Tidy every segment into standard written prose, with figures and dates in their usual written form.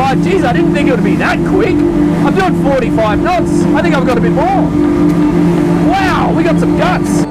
God, geez, I didn't think it would be that quick. I'm doing 45 knots. I think I've got a bit more. Wow, we got some guts.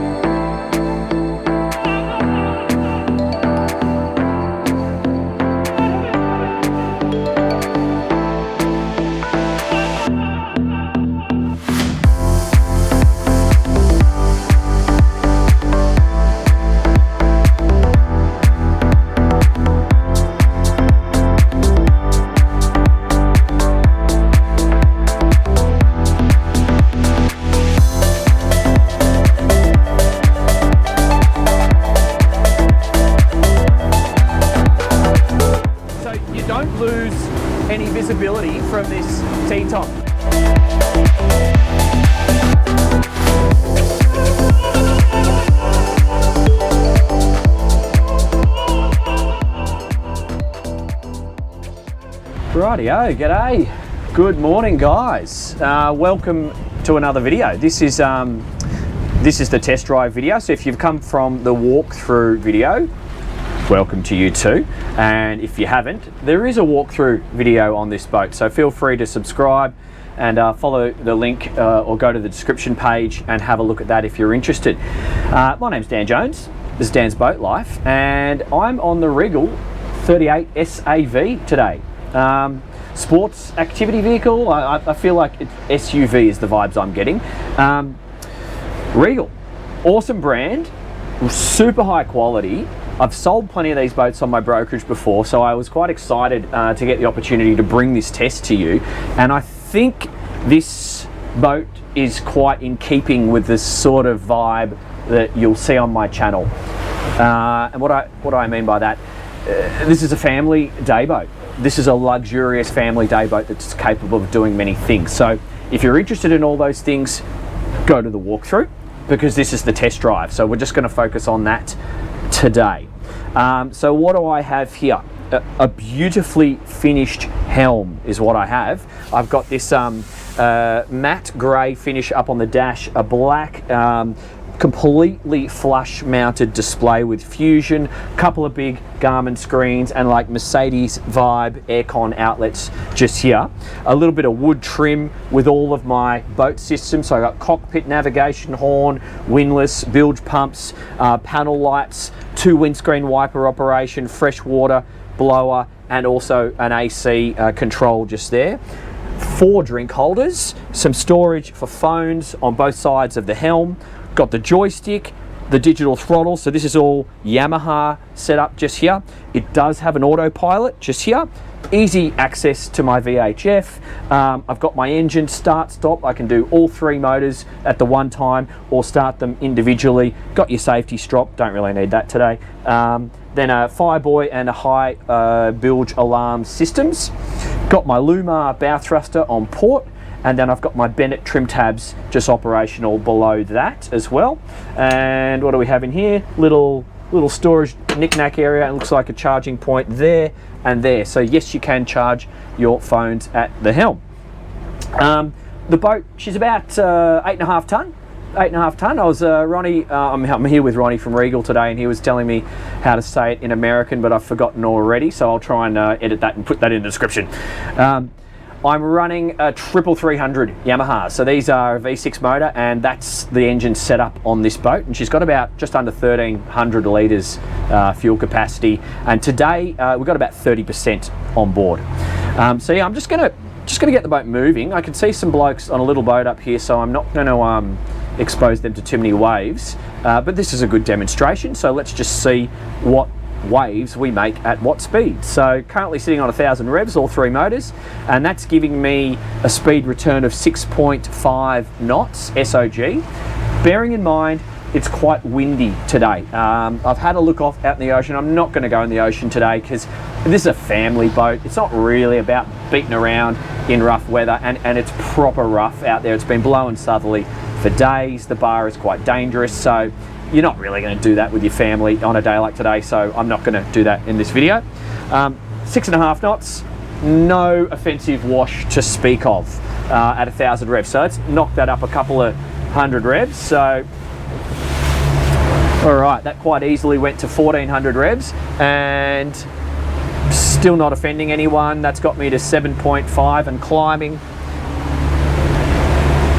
Don't lose any visibility from this T-top. Rightio, g'day. Good morning, guys. Welcome to another video. This is the test drive video. So if you've come from the walkthrough video, welcome to you too, and if you haven't, there is a walkthrough video on this boat, so feel free to subscribe and follow the link or go to the description page and have a look at that if you're interested. My name's Dan Jones, this is Dan's Boat Life, and I'm on the Regal 38 SAV today. Sports activity vehicle, I feel like SUV is the vibes I'm getting. Regal, awesome brand, super high quality. I've sold plenty of these boats on my brokerage before, so I was quite excited to get the opportunity to bring this test to you. And I think this boat is quite in keeping with the sort of vibe that you'll see on my channel. And what do I mean by that? This is a family day boat. This is a luxurious family day boat that's capable of doing many things. So if you're interested in all those things, go to the walkthrough, because this is the test drive. So we're just going to focus on that today. So what do I have here? A beautifully finished Helm is what I have. I've got this matte grey finish up on the dash, a black completely flush mounted display with Fusion, couple of big Garmin screens, and like Mercedes vibe aircon outlets just here. A little bit of wood trim with all of my boat systems. So I got cockpit navigation horn, windlass, bilge pumps, panel lights, 2 windscreen wiper operation, fresh water blower, and also an AC control just there. 4 drink holders, some storage for phones on both sides of the helm. Got the joystick, the digital throttle, so this is all Yamaha set up just here. It does have an autopilot just here. Easy access to my VHF. I've got my engine start stop. I can do all 3 motors at the one time or start them individually. Got your safety strop, don't really need that today. Then a Fireboy and a high bilge alarm systems. Got my Lumar bow thruster on port. And then I've got my Bennett trim tabs just operational below that as well. And what do we have in here? Little storage knick-knack area. It looks like a charging point there and there. So yes, you can charge your phones at the helm. The boat, she's about 8.5 ton. 8.5 ton. I was Ronnie. I'm here with Ronnie from Regal today, and he was telling me how to say it in American, but I've forgotten already. So I'll try and edit that and put that in the description. I'm running a 300 Yamaha, so these are a V6 motor, and that's the engine set up on this boat, and she's got about just under 1,300 litres fuel capacity, and today we've got about 30% on board. So yeah, I'm just gonna get the boat moving. I can see some blokes on a little boat up here, so I'm not going to expose them to too many waves, but this is a good demonstration, so let's just see what waves we make at what speed. So currently sitting on 1,000 revs, all 3 motors, and that's giving me a speed return of 6.5 knots SOG. Bearing in mind it's quite windy today. I've had a look out in the ocean. I'm not going to go in the ocean today because this is a family boat. It's not really about beating around in rough weather, and it's proper rough out there. It's been blowing southerly for days. The bar is quite dangerous, so you're not really going to do that with your family on a day like today, so I'm not going to do that in this video. 6.5 knots, no offensive wash to speak of at 1,000 revs. So let's knock that up a couple of 100 revs. So, all right, that quite easily went to 1,400 revs, and Still not offending anyone. That's got me to 7.5 and climbing.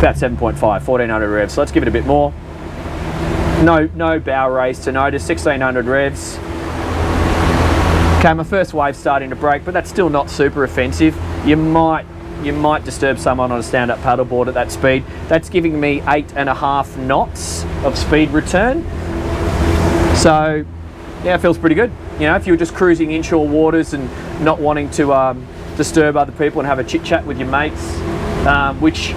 About 7.5, 1400 revs. So let's give it a bit more. No bow raise to notice, 1600 revs. Okay, my first wave's starting to break, but that's still not super offensive. You might disturb someone on a stand-up paddleboard at that speed. That's giving me 8.5 knots of speed return. So, yeah, it feels pretty good. You know, if you're just cruising inshore waters and not wanting to disturb other people and have a chit-chat with your mates, which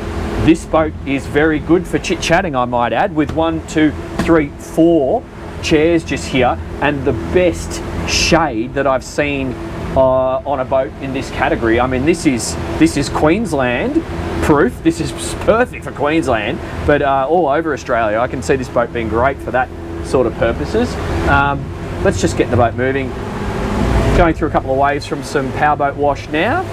this boat is very good for chit-chatting, I might add, with 1, 2, 3, 4 chairs just here, and the best shade that I've seen on a boat in this category. I mean, this is Queensland proof. This is perfect for Queensland, but all over Australia, I can see this boat being great for that sort of purposes. Let's just get the boat moving. Going through a couple of waves from some powerboat wash now.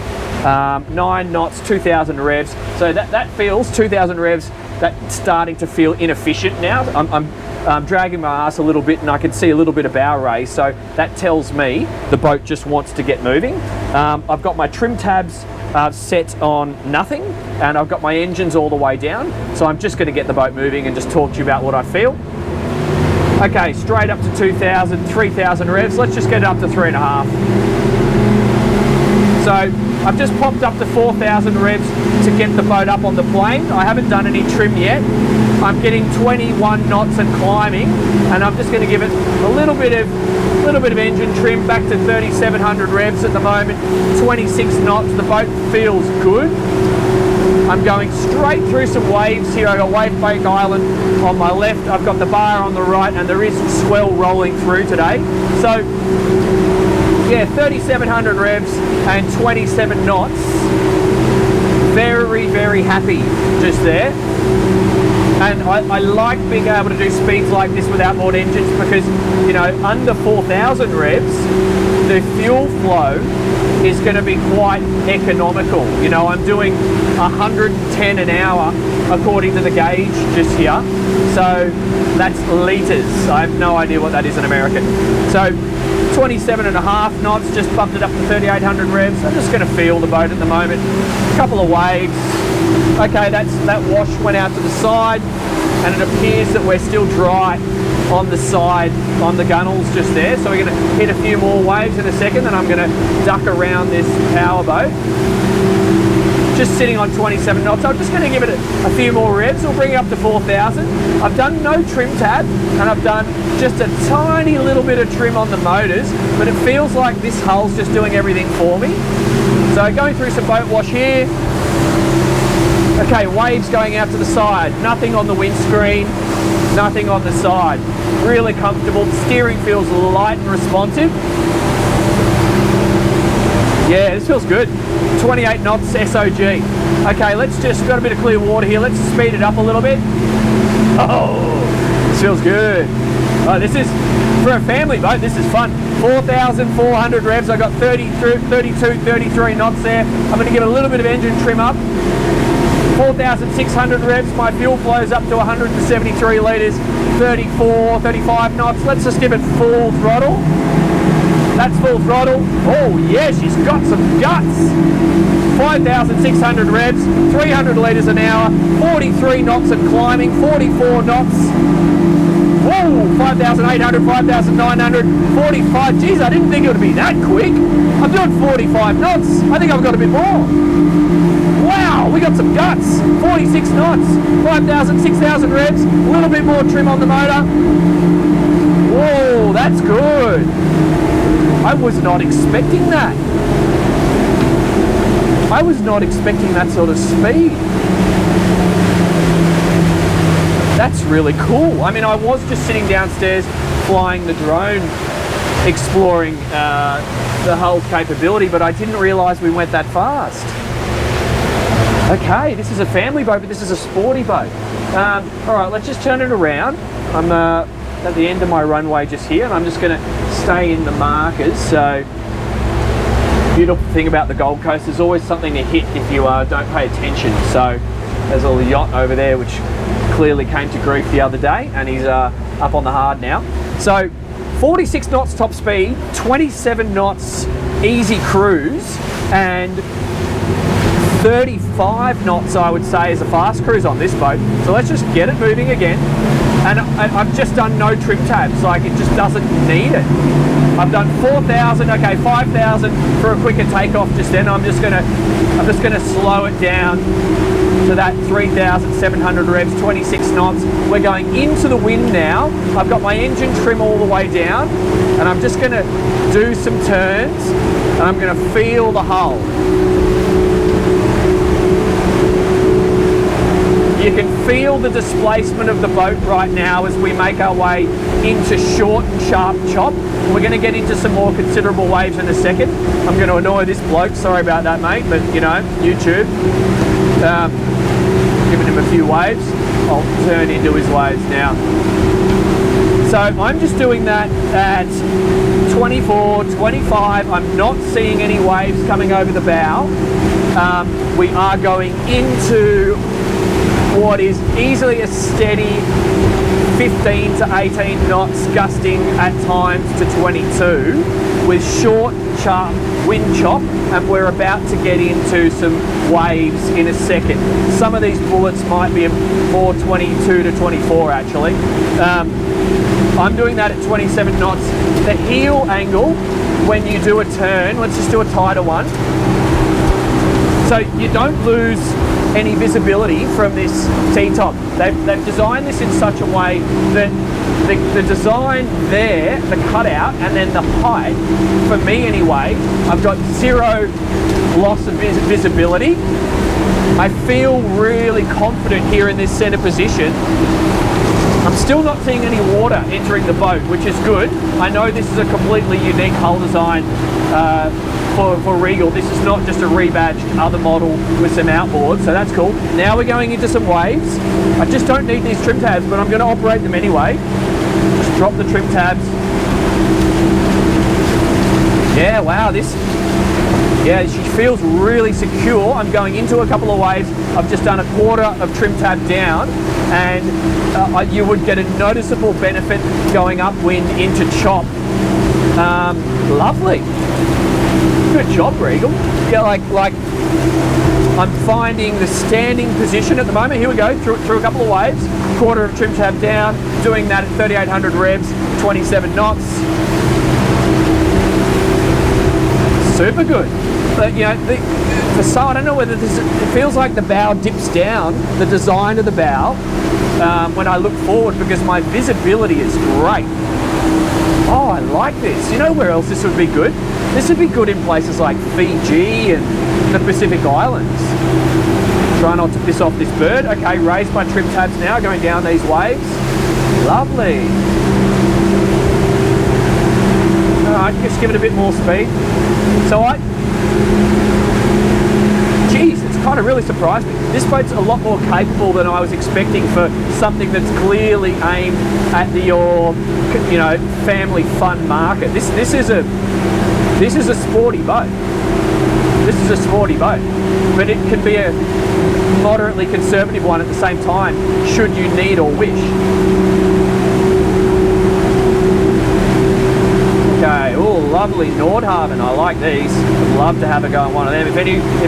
9 knots, 2000 revs. So that feels 2000 revs. That's starting to feel inefficient now. I'm dragging my ass a little bit, and I can see a little bit of bow raise, so that tells me the boat just wants to get moving. I've got my trim tabs set on nothing, and I've got my engines all the way down, so I'm just going to get the boat moving and just talk to you about what I feel. Okay, straight up to 2000, 3000 revs. Let's just get it up to 3.5. So I've just popped up to 4000 revs to get the boat up on the plane. I haven't done any trim yet. I'm getting 21 knots and climbing, and I'm just going to give it a little bit of engine trim back to 3700 revs at the moment. 26 knots. The boat feels good. I'm going straight through some waves here. I've got Wave Break Island on my left. I've got the bar on the right, and there is swell rolling through today. So yeah, 3700 revs and 27 knots. Very, very happy just there. And I like being able to do speeds like this without more engines, because, you know, under 4000 revs, the fuel flow is going to be quite economical. You know, I'm doing 110 an hour according to the gauge just here. So that's litres. I have no idea what that is in American. So 27.5 knots, just bumped it up to 3800 revs. I'm just going to feel the boat at the moment. A couple of waves. Okay, that wash went out to the side, and it appears that we're still dry on the side, on the gunnels just there. So we're going to hit a few more waves in a second, and I'm going to duck around this power boat. Just sitting on 27 knots. I'm just going to give it a few more revs. We'll bring it up to 4000. I've done no trim tab, and I've done just a tiny little bit of trim on the motors, but it feels like this hull's just doing everything for me. So going through some boat wash here. Okay, waves going out to the side. Nothing on the windscreen, nothing on the side. Really comfortable. The steering feels light and responsive. Yeah, this feels good. 28 knots SOG. Okay, let's just, got a bit of clear water here. Let's speed it up a little bit. Oh, this feels good. Oh, this is, for a family boat, this is fun. 4,400 revs. I got 32, 33 knots there. I'm going to give it a little bit of engine trim up. 4,600 revs. My fuel flows up to 173 litres. 34, 35 knots. Let's just give it full throttle. That's full throttle. Oh yeah, she's got some guts. 5,600 revs, 300 litres an hour, 43 knots and climbing, 44 knots. Whoa, 5,800, 5,900, 45. Geez, I didn't think it would be that quick. I'm doing 45 knots. I think I've got a bit more. Wow, we got some guts. 46 knots, 5,000, 6,000 revs, a little bit more trim on the motor. Whoa, that's good. I was not expecting that. I was not expecting that sort of speed. That's really cool. I mean, I was just sitting downstairs flying the drone, exploring the hull capability, but I didn't realise we went that fast. Okay, this is a family boat, but this is a sporty boat. All right, let's just turn it around. I'm at the end of my runway just here, and I'm just going to stay in the markers. So, beautiful thing about the Gold Coast, there's always something to hit if you don't pay attention. So, there's a little yacht over there, which clearly came to grief the other day, and he's up on the hard now. So, 46 knots top speed, 27 knots easy cruise, and 35 knots I would say is a fast cruise on this boat. So let's just get it moving again. And I've just done no trim tabs, like it just doesn't need it. I've done 4,000, okay, 5,000 for a quicker takeoff just then. I'm just gonna slow it down to that 3,700 revs, 26 knots. We're going into the wind now. I've got my engine trim all the way down, and I'm just gonna do some turns, and I'm gonna feel the hull. You can feel the displacement of the boat right now as we make our way into short and sharp chop. We're going to get into some more considerable waves in a second. I'm going to annoy this bloke, sorry about that mate, but you know, YouTube. Giving him a few waves. I'll turn into his waves now. So I'm just doing that at 24, 25. I'm not seeing any waves coming over the bow. We are going into what is easily a steady 15 to 18 knots, gusting at times to 22, with short, sharp wind chop, and we're about to get into some waves in a second. Some of these bullets might be more 22 to 24 actually. I'm doing that at 27 knots. The heel angle, when you do a turn, let's just do a tighter one, so you don't lose any visibility from this T-top. They've designed this in such a way that the design there, the cutout, and then the height, for me anyway, I've got zero loss of visibility. I feel really confident here in this center position. I'm still not seeing any water entering the boat, which is good. I know this is a completely unique hull design for Regal. This is not just a rebadged other model with some outboards, so that's cool. Now we're going into some waves. I just don't need these trim tabs, but I'm going to operate them anyway. Just drop the trim tabs. Yeah, wow, yeah, she feels really secure. I'm going into a couple of waves. I've just done a quarter of trim tab down, and you would get a noticeable benefit going upwind into chop. Lovely. Good job, Regal. Yeah, like I'm finding the standing position at the moment. Here we go, through a couple of waves, quarter of trim tab down, doing that at 3,800 revs, 27 knots. Super good. But you know, the side, I don't know whether this, it feels like the bow dips down, the design of the bow, when I look forward, because my visibility is great. Oh, I like this. You know where else this would be good? This would be good in places like Fiji and the Pacific Islands. Try not to piss off this bird. Okay, raise my trim tabs now, going down these waves. Lovely. Alright, just give it a bit more speed. So geez, it's kind of really surprised me. This boat's a lot more capable than I was expecting for something that's clearly aimed at your, you know, family fun market. This is a sporty boat. This is a sporty boat, but it can be a moderately conservative one at the same time, should you need or wish. Okay, oh, lovely Nordhaven. I like these. I'd love to have a go on one of them. If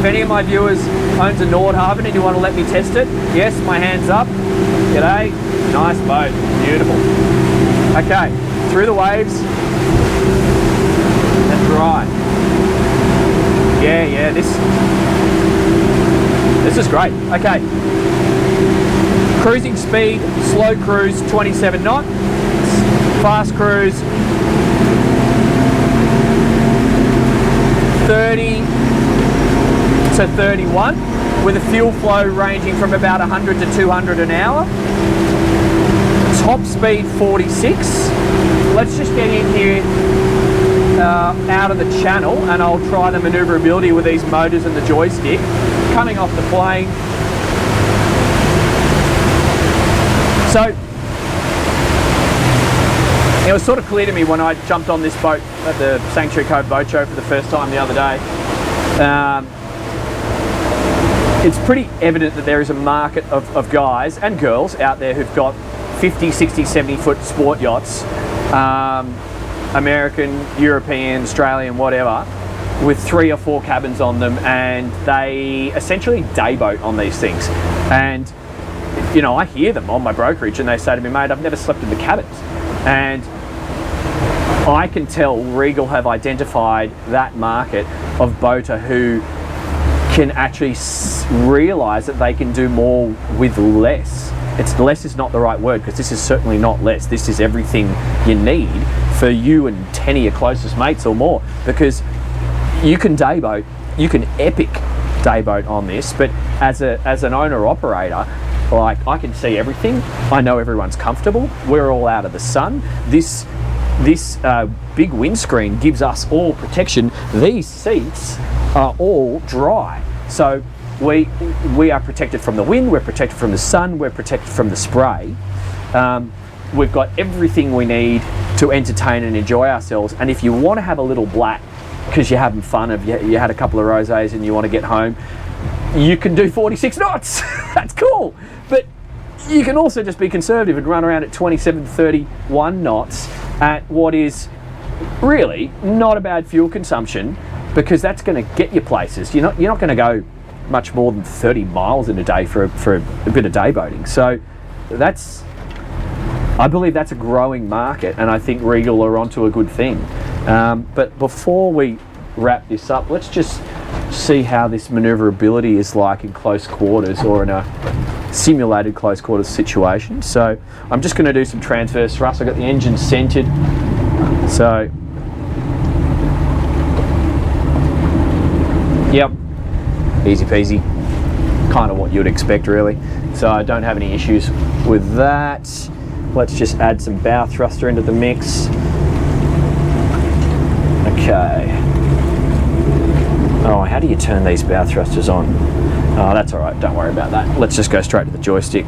any of my viewers owns a Nordhaven and you want to let me test it, yes, my hand's up. G'day. Nice boat. Beautiful. Okay, through the waves. That's right. Yeah, this is great. Okay. Cruising speed, slow cruise, 27 knots. Fast cruise, 30 to 31, with a fuel flow ranging from about 100 to 200 an hour. Top speed 46. Let's just get in here out of the channel, and I'll try the manoeuvrability with these motors and the joystick. Coming off the plane. So it was sort of clear to me when I jumped on this boat at the Sanctuary Cove Boat Show for the first time the other day. It's pretty evident that there is a market of guys and girls out there who've got 50, 60, 70 foot sport yachts American, European, Australian, whatever, with 3 or 4 cabins on them, and they essentially day boat on these things. And you know, I hear them on my brokerage and they say to me, mate, I've never slept in the cabins. And I can tell Regal have identified that market of boater who can actually realise that they can do more with less. Less is not the right word, because this is certainly not less. This is everything you need for you and 10 of your closest mates or more, because you can day boat, you can epic day boat on this, but as an owner operator, like, I can see everything. I know everyone's comfortable. We're all out of the sun. This big windscreen gives us all protection. These seats are all dry, so we are protected from the wind, we're protected from the sun, we're protected from the spray. We've got everything we need to entertain and enjoy ourselves. And if you want to have a little black because you're having fun, you had a couple of rosés and you want to get home, you can do 46 knots. That's cool. But you can also just be conservative and run around at 27, 31 knots at what is really not a bad fuel consumption, because that's going to get you places. You're not going to go much more than 30 miles in a day for a bit of day boating. So I believe that's a growing market, and I think Regal are onto a good thing. But before we wrap this up, let's just see how this manoeuvrability is like in close quarters, or in a simulated close quarters situation. So I'm just going to do some transverse thrust. I've got the engine centered, so yep, easy peasy, kind of what you would expect really. So I don't have any issues with that. Let's just add some bow thruster into the mix. Okay. Oh, how do you turn these bow thrusters on? Oh, that's all right, don't worry about that. Let's just go straight to the joystick.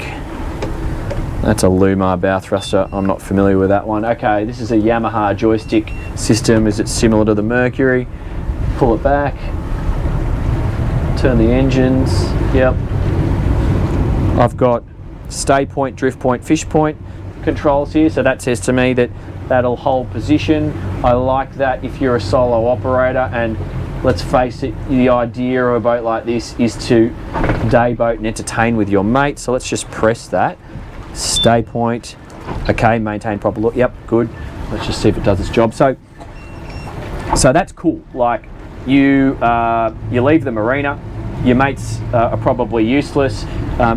That's a Lumar bow thruster. I'm not familiar with that one. Okay, this is a Yamaha joystick system. Is it similar to the Mercury? Pull it back. Turn the engines. Yep. I've got stay point, drift point, fish point controls here. So that says to me that that'll hold position. I like that if you're a solo operator, and let's face it, the idea of a boat like this is to day boat and entertain with your mates. So let's just press that. Stay point. Okay, maintain proper look. Yep, good. Let's just see if it does its job. So that's cool. Like, you leave the marina, your mates are probably useless,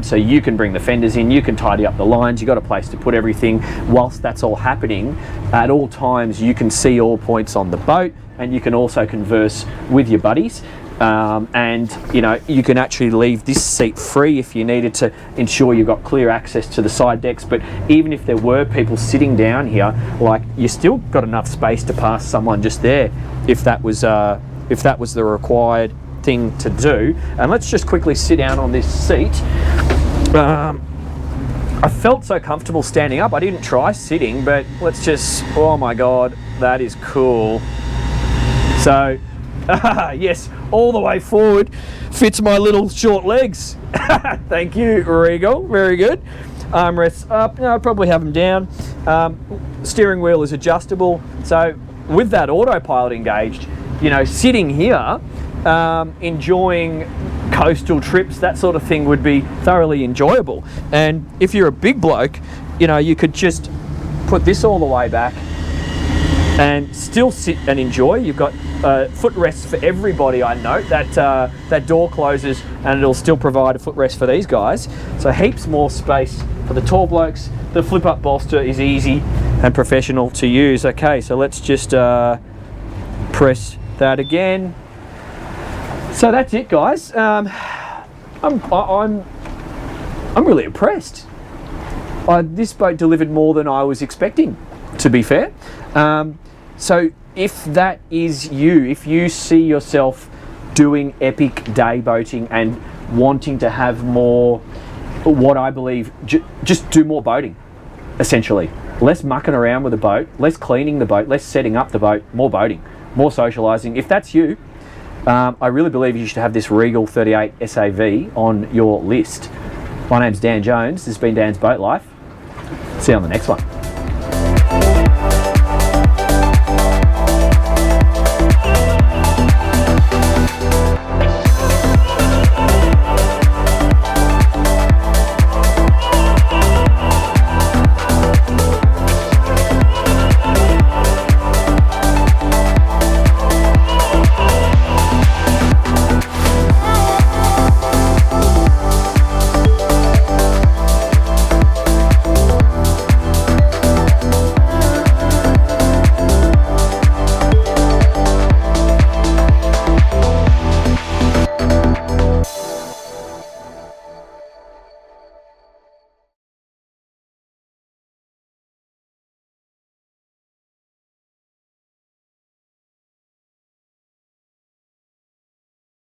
so you can bring the fenders in, you can tidy up the lines, you've got a place to put everything. Whilst that's all happening, at all times you can see all points on the boat, and you can also converse with your buddies. And you know, you can actually leave this seat free if you needed to ensure you've got clear access to the side decks. But even if there were people sitting down here, like, you still got enough space to pass someone just there if that was the required thing to do. And let's just quickly sit down on this seat. I felt so comfortable standing up. I didn't try sitting, but let's just, oh my god, that is cool. So yes, all the way forward fits my little short legs. Thank you, Regal. Very good. Armrests up. No, I'll probably have them down. Steering wheel is adjustable. So with that autopilot engaged, you know, sitting here, enjoying coastal trips, that sort of thing would be thoroughly enjoyable. And if you're a big bloke, you know, you could just put this all the way back and still sit and enjoy. You've got footrests for everybody. I note that door closes and it'll still provide a footrest for these guys. So heaps more space for the tall blokes. The flip up bolster is easy and professional to use. Okay, so let's just press that again. So that's it, guys. I'm really impressed. This boat delivered more than I was expecting, to be fair. So if that is you, if you see yourself doing epic day boating and wanting to have more, what I believe, just do more boating, essentially. Less mucking around with the boat, less cleaning the boat, less setting up the boat, more boating, more socialising. If that's you, I really believe you should have this Regal 38 SAV on your list. My name's Dan Jones. This has been Dan's Boat Life. See you on the next one.